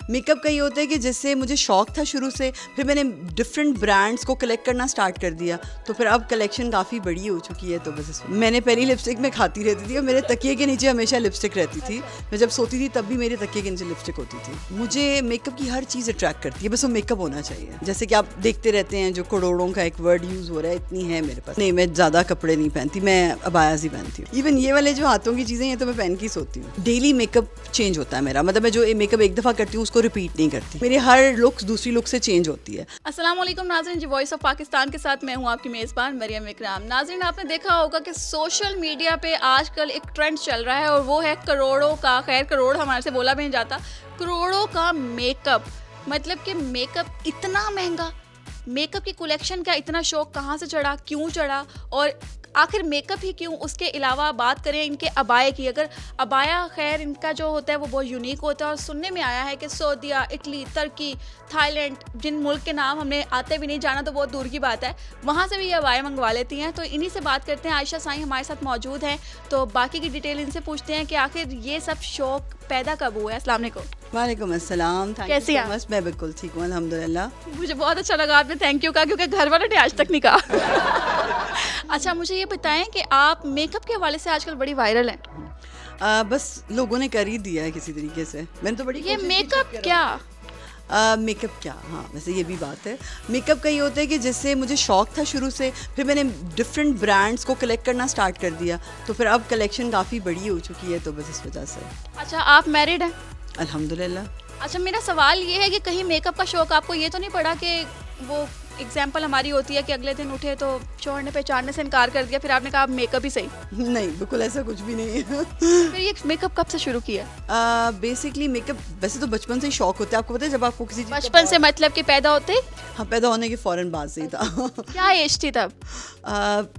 Makeup का ये होता है कि जैसे मुझे शौक था शुरू से, फिर मैंने डिफरेंट ब्रांड्स को कलेक्ट करना स्टार्ट कर दिया, तो फिर अब कलेक्शन काफ़ी बड़ी हो चुकी है। तो बस मैंने पहली लिपस्टिक में खाती रहती थी और मेरे तकिए के नीचे हमेशा लिपस्टिक रहती थी। मैं जब सोती थी तब भी मेरे तकिए के नीचे लिपस्टिक होती थी। मुझे मेकअप की हर चीज़ अट्रैक्ट करती है, बस वो मेकअप होना चाहिए। जैसे कि आप देखते रहते हैं जो करोड़ों का एक वर्ड यूज़ हो रहा है, इतनी है मेरे पास नहीं। मैं ज़्यादा कपड़े नहीं पहनती, मैं अबायास ही पहनती हूँ। इवन ये वाले जो हाथों की चीज़ें हैं तो मैं पहन के सोती हूँ। डेली मेकअप चेंज होता है मेरा, मतलब मैं जो मेकअप एक दफ़ा करती हूँ उसको रिपीट नहीं करती। मेरी हर लुक दूसरी लुक से चेंज होती है। अस्सलाम वालेकुम नाज़रीन, जी वॉइस ऑफ पाकिस्तान के साथ मैं हूँ आपकी मेज़बान मरियम इकराम। नाज़रीन, आपने देखा होगा कि सोशल मीडिया पे आजकल एक ट्रेंड चल रहा है और वो है करोड़ों का, खैर करोड़ हमारे से बोला भी नहीं जाता, करोड़ों का मेकअप। मतलब कि मेकअप इतना महंगा, मेकअप की कलेक्शन का इतना शौक कहाँ से चढ़ा, क्यों चढ़ा, और आखिर मेकअप ही क्यों। उसके अलावा बात करें इनके अबाया की, अगर अबाया खैर इनका जो होता है वो बहुत यूनिक होता है और सुनने में आया है कि सऊदीया, इटली, तुर्की, थाईलैंड, जिन मुल्क के नाम हमने आते भी नहीं, जाना तो बहुत दूर की बात है, वहाँ से भी ये अबाया मंगवा लेती हैं। तो इन्हीं से बात करते हैं। आयशा साईं हमारे साथ मौजूद हैं, तो बाकी की डिटेल इनसे पूछते हैं कि आखिर ये सब शौक पैदा कब हुआ है। अस्सलाम वालेकुम। वालेकुम अस्सलाम। कैसी हैं? बस मैं बिल्कुल ठीक हूँ अल्हम्दुलिल्लाह। मुझे बहुत अच्छा लगा आपने थैंक यू कहा, क्योंकि घर वालों ने आज तक नहीं कहा। अच्छा, मुझे ये बताएं कि आप मेकअप के हवाले से आजकल बड़ी वायरल हैं। बस लोगों ने कर ही दिया है किसी तरीके से। मैंने तो बड़ी ये मेकअप क्या? मेकअप क्या, हाँ वैसे ये भी बात है। मेकअप का ये होता है कि जैसे मुझे शौक था शुरू से, फिर मैंने डिफरेंट ब्रांड्स को कलेक्ट करना स्टार्ट कर दिया, तो फिर अब कलेक्शन काफ़ी बड़ी हो चुकी है, तो बस इस वजह से। अच्छा, आप मैरिड हैं? अल्हम्दुलिल्लाह। अच्छा, मेरा सवाल ये है कि कहीं मेकअप का शौक आपको ये तो नहीं पड़ा कि वो एग्जाम्पल हमारी होती है कि अगले दिन उठे तो शोहर ने पहचानने से इनकार कर दिया, फिर आपने कहा मेकअप ही सही? नहीं, बिल्कुल ऐसा कुछ भी नहीं है। फिर ये मेकअप कब से शुरू किया? बेसिकली मेकअप वैसे तो बचपन से ही शौक होता है। आपको पता है जब आपको किसी चीज़ बचपन से मतलब कि पैदा होते ही? हाँ, पैदा होने के फ़ौरन बाद से ही था। क्या एज थी तब?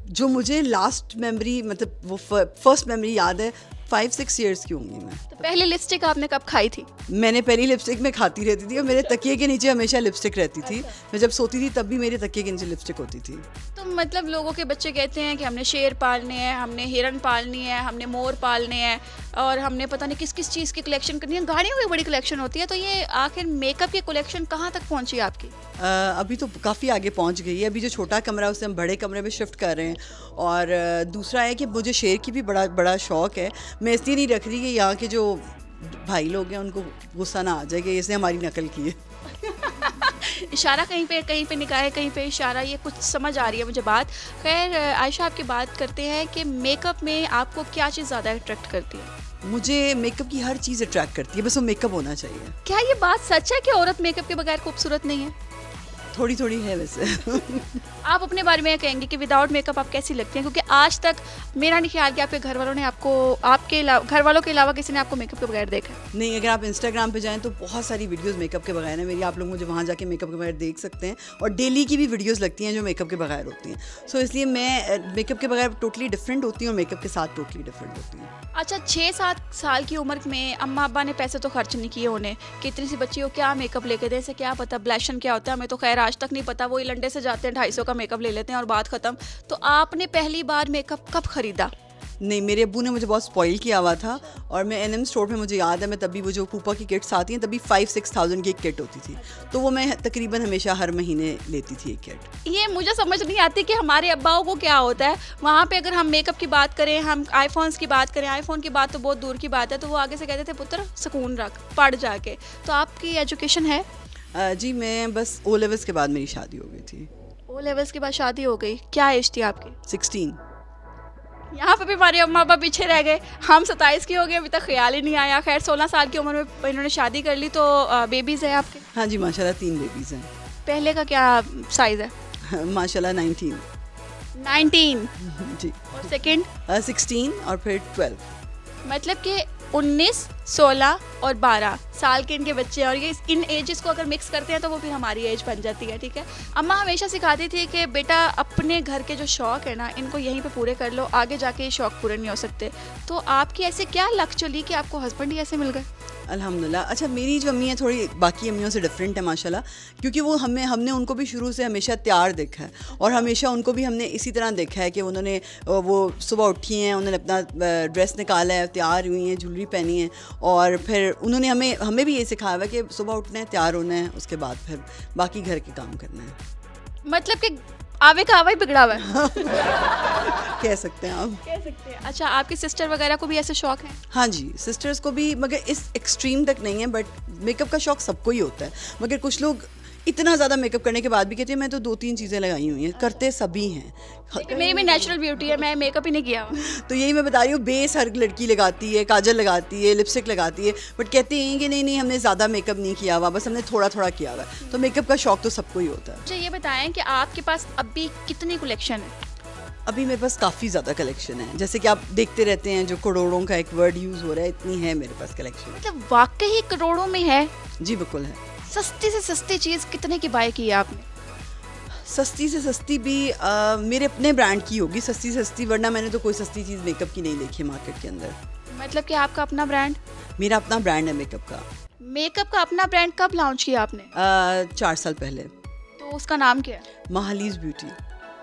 जो मुझे लास्ट मेमोरी, मतलब वो फर्स्ट मेमोरी याद है, 5-6 ईयर्स की होंगी मैं। तो पहली लिपस्टिक आपने कब खाई थी? मैंने पहली लिपस्टिक में खाती रहती थी और मेरे तकिए के नीचे हमेशा लिपस्टिक रहती थी। मैं जब सोती थी तब भी मेरे तकिए के नीचे लिपस्टिक होती थी। तो मतलब लोगों के बच्चे कहते हैं कि हमने शेर पालने हैं, हमने हिरन पालनी है, हमने मोर पालने हैं, और हमने पता नहीं किस किस चीज़ की कलेक्शन करनी है। गाड़ियों की बड़ी कलेक्शन होती है, तो ये आखिर मेकअप की कलेक्शन कहाँ तक पहुँची आपकी? अभी तो काफ़ी आगे पहुंच गई है। अभी जो छोटा कमरा है उसे हम बड़े कमरे में शिफ्ट कर रहे हैं। और दूसरा है कि मुझे शेर की भी बड़ा शौक़ है। मैं इसलिए नहीं रख रही कि यहाँ के जो भाई लोग हैं उनको गुस्सा ना आ जाए कि इसने हमारी नकल की है। इशारा कहीं पे निकाह है, कहीं पे इशारा, ये कुछ समझ आ रही है मुझे बात। खैर आयशा, आपकी बात करते हैं कि मेकअप में आपको क्या चीज़ ज़्यादा अट्रैक्ट करती है? मुझे मेकअप की हर चीज़ अट्रैक्ट करती है, बस वो मेकअप होना चाहिए। क्या ये बात सच है कि औरत मेकअप के बगैर खूबसूरत नहीं है? थोड़ी थोड़ी है वैसे। आप अपने बारे में कहेंगे कि विदाउट मेकअप आप कैसी लगती हैं? क्योंकि आज तक मेरा नहीं ख्याल कि आपके घर वालों ने आपको, आपके घर वालों के अलावा किसी ने आपको मेकअप के बगैर देखा? नहीं, अगर आप इंस्टाग्राम पे जाएं तो बहुत सारी वीडियोस मेकअप के बगैर हैं मेरी। आप लोग मुझे वहाँ जाके मेकअप के बगैर देख सकते हैं, और डेली की भी वीडियोस लगती हैं जो मेकअप के बगैर होती हैं। सो इसलिए मैं मेकअप के बगैर टोटली डिफरेंट होती हूँ और मेकअप के साथ टोटली डिफरेंट होती हूँ। अच्छा, 6-7 साल की उम्र में अम्मा अब्बा ने पैसे तो खर्च नहीं किए होने कि इतनी सी बच्ची को क्या मेकअप लेके दें, से क्या पता ब्लैशन क्या होता है, हमें तो खैर आज तक नहीं पता। वही लंडे से जाते हैं, 250 का मेकअप ले लेते हैं और बात खत्म। तो आपने पहली बार मेकअप कब खरीदा? नहीं, मेरे अब्बू ने मुझे बहुत स्पॉइल किया हुआ था, और मैं एनएम स्टोर में, मुझे याद है, मैं तभी वो जो पूपा की किट्स आती हैं तभी 5-6 थाउजेंड की एक किट होती थी, तो वो मैं तकरीबन हमेशा हर महीने लेती थी एक किट। ये मुझे समझ नहीं आती कि हमारे अब्बाओं को क्या होता है वहाँ पे। अगर हम मेकअप की बात करें, हम आईफोन्स की बात करें, आईफोन की बात तो बहुत दूर की बात है, तो वो आगे से कहते थे पुत्र सुकून रख, पढ़ जाके। तो आपकी एजुकेशन है? जी, मैं बस O लेवल्स के बाद मेरी शादी हो गई थी। O लेवल्स के बाद शादी हो गई, क्या एज थी आपकी? 16। यहाँ पे भी हमारे अम्मा अब्बा पीछे रह गए। हम 27 की हो गए, अभी तक ख्याल ही नहीं आया। खैर 16 साल की उम्र में इन्होंने शादी कर ली। तो बेबीज़ हैं आपके? हाँ जी, माशाल्लाह 3 बेबीज़ हैं। पहले का क्या साइज़ है? माशाल्लाह 19 जी। और सेकंड? 16 और फिर 12। मतलब कि 19, 16 और 12 साल के इनके बच्चे हैं, और ये इन एजेस को अगर मिक्स करते हैं तो वो फिर हमारी एज बन जाती है। ठीक है, अम्मा हमेशा सिखाती थी कि बेटा अपने घर के जो शौक़ है ना, इनको यहीं पे पूरे कर लो, आगे जाके ये शौक़ पूरे नहीं हो सकते। तो आपकी ऐसे क्या लक चली कि आपको हस्बैंड ही ऐसे मिल गए? अल्हम्दुलिल्लाह। अच्छा, मेरी जो अम्मी है थोड़ी बाकी अम्मियों से डिफरेंट है माशाल्लाह, क्योंकि वो हमने उनको भी शुरू से हमेशा तैयार देखा है, और हमेशा उनको भी हमने इसी तरह देखा है कि उन्होंने वो सुबह उठी हैं, उन्होंने अपना ड्रेस निकाला है, तैयार हुई हैं, ज्वेलरी पहनी है, और फिर उन्होंने हमें भी ये सिखाया हुआ है कि सुबह उठना है, तैयार होना है, उसके बाद फिर बाकी घर के काम करना है। मतलब कि आवे का आवा ही बिगड़ा हुआ है। कह सकते हैं आप। कह सकते हैं। अच्छा, आपकी सिस्टर वगैरह को भी ऐसे शौक है? हाँ जी, सिस्टर्स को भी, मगर इस एक्सट्रीम तक नहीं है, बट मेकअप का शौक सबको ही होता है। मगर कुछ लोग इतना ज़्यादा मेकअप करने के बाद भी कहते हैं मैं तो 2-3 चीज़ें लगाई हुई हैं, करते सभी हैं। मेरी भी नेचुरल ब्यूटी है, मैं मेकअप ही नहीं किया। तो यही मैं बता रही हूँ, बेस हर लड़की लगाती है, काजल लगाती है, लिपस्टिक लगाती है, बट कहते हैं कि नहीं हमने ज़्यादा मेकअप नहीं किया हुआ, बस हमने थोड़ा थोड़ा किया हुआ। तो मेकअप का शौक तो सबको ही होता है। अच्छा, ये बताएं कि आपके पास अभी कितनी कलेक्शन है? अभी मेरे पास काफ़ी ज़्यादा कलेक्शन है, जैसे कि आप देखते रहते हैं जो करोड़ों का एक वर्ड यूज़ हो रहा है, इतनी है मेरे पास कलेक्शन। मतलब वाकई करोड़ों में है? जी बिल्कुल है। सस्ती से सस्ती चीज़ कितने की बाय की है आपने? सस्ती से सस्ती भी मेरे अपने ब्रांड की होगी सस्ती से सस्ती, वरना मैंने तो कोई सस्ती चीज़ मेकअप की नहीं देखी मार्केट के अंदर। मतलब कि आपका अपना ब्रांड? मेरा अपना ब्रांड है मेकअप का। मेकअप का अपना ब्रांड कब लॉन्च किया आपने? 4 साल पहले। तो उसका नाम क्या है? महालीज ब्यूटी।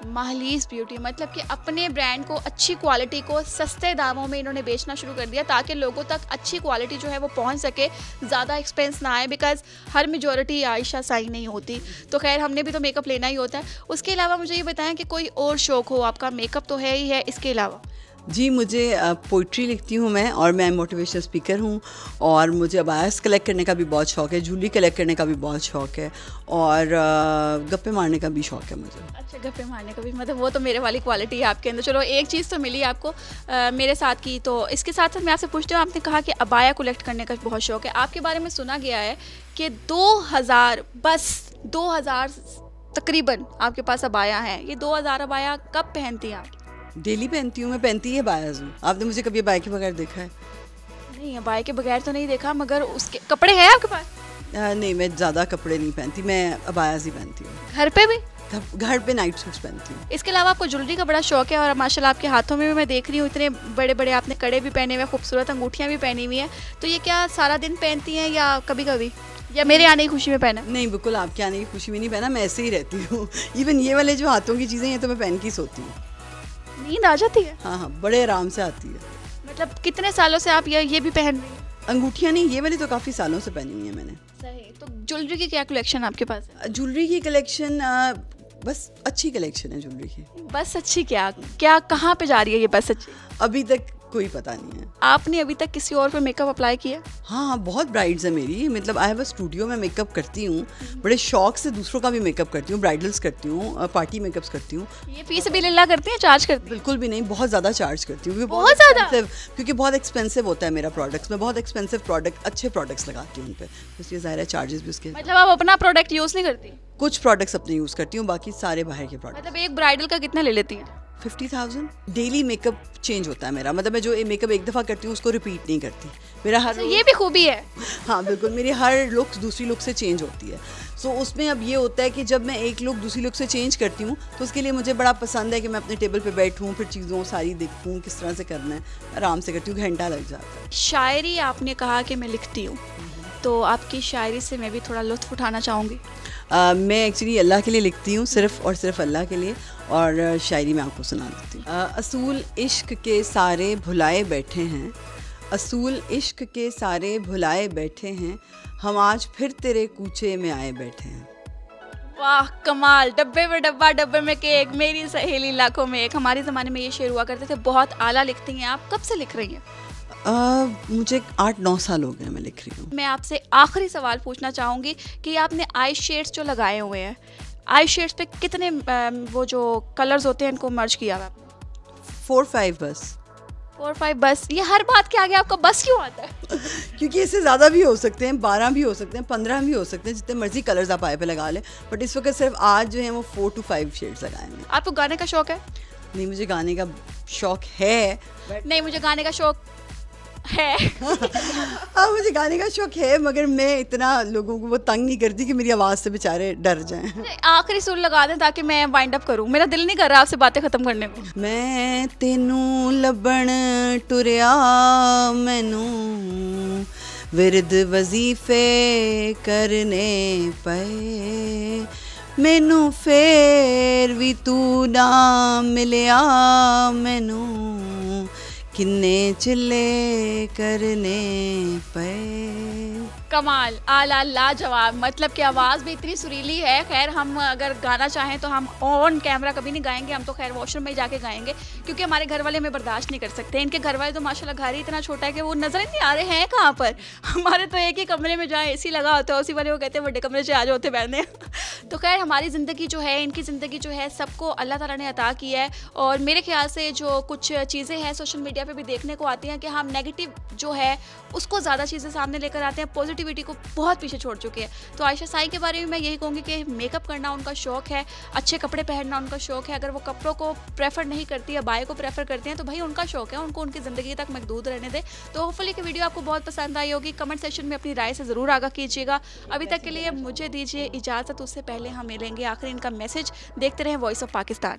महालीज ब्यूटी, मतलब कि अपने ब्रांड को, अच्छी क्वालिटी को सस्ते दामों में इन्होंने बेचना शुरू कर दिया ताकि लोगों तक अच्छी क्वालिटी जो है वो पहुंच सके, ज़्यादा एक्सपेंस ना आए, because her majority Ayesha Sai नहीं होती। तो खैर हमने भी तो मेकअप लेना ही होता है। उसके अलावा मुझे ये बताएं कि कोई और शौक हो आपका? मेकअप तो है ही है, इसके अलावा? जी, मुझे पोइट्री लिखती हूँ मैं, और मैं मोटिवेशनल स्पीकर हूँ, और मुझे अबायास कलेक्ट करने का भी बहुत शौक है, ज्वेलरी कलेक्ट करने का भी बहुत शौक है, और गप्पे मारने का भी शौक है मुझे। अच्छा, गप्पे मारने का भी, मतलब वो तो मेरे वाली क्वालिटी है आपके अंदर। चलो, एक चीज़ तो मिली आपको मेरे साथ की। तो इसके साथ साथ मैं आपसे पूछती हूँ, आपने कहा कि अबाया कलेक्ट करने का बहुत शौक है। आपके बारे में सुना गया है कि 2000 तकरीबन आपके पास अबाया है। ये 2000 अबाया कब पहनती हैं आप? डेली पहनती हूँ मैं, पहनती है बायाज हूँ। आपने मुझे कभी अबाया के बगैर देखा है? नहीं, अबाया के बगैर तो नहीं देखा, मगर उसके कपड़े हैं आपके पास? नहीं, मैं ज़्यादा कपड़े नहीं पहनती, मैं अबायाज ही पहनती हूँ। घर पे भी? घर पे नाइट सूट्स पहनती हूँ। इसके अलावा आपको ज्वेलरी का बड़ा शौक है, और माशाल्लाह आपके हाथों में भी मैं देख रही हूँ इतने बड़े बड़े आपने कड़े भी पहने हुए, खूबसूरत अंगूठियाँ भी पहनी हुई हैं। तो ये क्या सारा दिन पहनती हैं या कभी कभी, या मेरे आने की खुशी में पहना? नहीं, बिल्कुल आपके आने की खुशी में नहीं पहना, मैं ऐसे ही रहती हूँ। इवन ये वाले जो हाथों की चीज़ें हैं तो मैं पहन के सोती हूँ। नींद आ जाती है? हाँ, बड़े आराम से आती है। मतलब कितने सालों से आप ये भी पहन रही हैं? अंगूठियाँ नहीं, ये वाली तो काफ़ी सालों से पहनी हुई है मैंने। सही। तो ज्वेलरी की क्या कलेक्शन आपके पास है? ज्वेलरी की कलेक्शन बस अच्छी कलेक्शन है ज्वेलरी की। बस अच्छी क्या क्या कहाँ पे जा रही है ये बस अच्छी? अभी तक कोई पता नहीं है। आपने अभी तक किसी और पे मेकअप अप्लाई किया? हाँ, बहुत ब्राइड्स है मेरी, मतलब आई हैव अ स्टूडियो में मेकअप करती हूँ, बड़े शौक से दूसरों का भी मेकअप करती हूँ, ब्राइडल्स करती हूँ, पार्टी मेकअप्स करती हूँ। ये फीस भी लिल्ला करती हैं, चार्ज करती हैं? बिल्कुल भी नहीं, बहुत ज़्यादा चार्ज करती हूँ, बहुत ज़्यादा? क्योंकि बहुत एक्सपेंसिव होता है मेरा प्रोडक्ट्स, मैं बहुत एक्सपेंसिव प्रोडक्ट, अच्छे प्रोडक्ट्स लगाती हूँ उन पर, इसलिए ज़ाहिर है चार्जेस भी उसके। मतलब आप अपना प्रोडक्ट यूज़ नहीं करती? कुछ प्रोडक्ट्स अपने यूज़ करती हूँ, बाकी सारे बाहर के प्रोडक्ट। मतलब एक ब्राइडल का कितना ले लेती हैं? 50,000। डेली मेकअप चेंज होता है मेरा, मतलब मैं जो मेकअप एक दफ़ा करती हूँ उसको रिपीट नहीं करती। मेरा हर ये भी खूबी है। हाँ बिल्कुल, मेरी हर लुक दूसरी लुक से चेंज होती है। सो उसमें अब ये होता है कि जब मैं एक लुक दूसरी लुक से चेंज करती हूँ तो उसके लिए मुझे बड़ा पसंद है कि मैं अपने टेबल पे बैठूँ, फिर चीज़ों सारी देखूँ किस तरह से करना है, आराम से करती हूँ, घंटा लग जाता है। शायरी आपने कहा कि मैं लिखती हूँ, तो आपकी शायरी से मैं भी थोड़ा लुत्फ़ उठाना चाहूँगी। मैं एक्चुअली अल्लाह के लिए लिखती हूँ, सिर्फ़ और सिर्फ अल्लाह के लिए, और शायरी मैं आपको सुना देती हूँ। असूल इश्क के सारे भुलाए बैठे हैं, असूल इश्क के सारे भुलाए बैठे हैं, हम आज फिर तेरे कूचे में आए बैठे हैं। वाह कमाल, डब्बे में डब्बा डब्बे में केक, मेरी सहेली लाखों में एक। हमारे ज़माने में ये शेर हुआ करते थे। बहुत आला लिखती हैं आप। कब से लिख रही हैं? मुझे 8-9 साल हो गए मैं लिख रही हूँ। मैं आपसे आखिरी सवाल पूछना चाहूँगी कि आपने आई शेड्स जो लगाए हुए हैं, आई शेड्स पे कितने वो जो कलर्स होते हैं इनको मर्ज किया हुआ? 4-5 बस। 4-5 बस? ये हर बात के आगे आपका बस क्यों आता है? क्योंकि इससे ज़्यादा भी हो सकते हैं, 12 भी हो सकते हैं, 15 भी हो सकते हैं, जितने मर्जी कलर्स आप आए पे लगा लें, बट इस वक्त सिर्फ आज जो है वो 4 to 5 शेड्स लगाए हैं। आपको गाने का शौक है? नहीं, मुझे गाने का शौक है। नहीं, मुझे गाने का शौक है। हाँ, मुझे गाने का शौक है, मगर मैं इतना लोगों को वो तंग नहीं करती कि मेरी आवाज़ से बेचारे डर जाएं। आखिरी सुर लगा दें ताकि मैं वाइंड अप करूं। मेरा दिल नहीं कर रहा आपसे बातें खत्म करने को। मैं तेनू लबण टुरिया, मैनू विरद वजीफे करने पे, मैनू फेर भी तू ना मिलिया, मैनू किन्ने चिल्ले करने पे। कमाल, आला, लाजवाब। मतलब कि आवाज़ भी इतनी सुरीली है। खैर हम अगर गाना चाहें तो हम ऑन कैमरा कभी नहीं गाएंगे, हम तो खैर वॉशरूम में ही जाके गाएंगे, क्योंकि हमारे घर वाले हमें बर्दाश्त नहीं कर सकते। इनके घर वाले तो माशाल्लाह घर ही इतना छोटा है कि वो नजर ही नहीं आ रहे हैं कहाँ पर। हमारे तो एक ही कमरे में जहाँ एसी लगा होता है उसी वाले वो कहते हैं बड़े कमरे से आ जाओ होते बैठने। तो खैर हमारी ज़िंदगी जो है, इनकी ज़िंदगी जो है, सबको अल्लाह ताला ने अता की है। और मेरे ख्याल से जो कुछ चीज़ें हैं सोशल मीडिया पे भी देखने को आती हैं कि हम नेगेटिव जो है उसको ज़्यादा चीज़ें सामने लेकर आते हैं, पॉजिटिविटी को बहुत पीछे छोड़ चुके हैं। तो आयशा साई के बारे में मैं यही कहूँगी कि मेकअप करना उनका शौक़ है, अच्छे कपड़े पहनना उनका शौक़ है। अगर वो कपड़ों को प्रेफर नहीं करती है, बाय को प्रेफर करते हैं, तो भाई उनका शौक़ है, उनको उनकी ज़िंदगी तक महदूद रहने दें। तो होपफुली कि वीडियो आपको बहुत पसंद आई होगी। कमेंट सेक्शन में अपनी राय से ज़रूर आगाह कीजिएगा। अभी तक के लिए मुझे दीजिए इजाज़त, उससे पहले हम मिलेंगे। आखिर इनका मैसेज देखते रहें वॉइस ऑफ पाकिस्तान।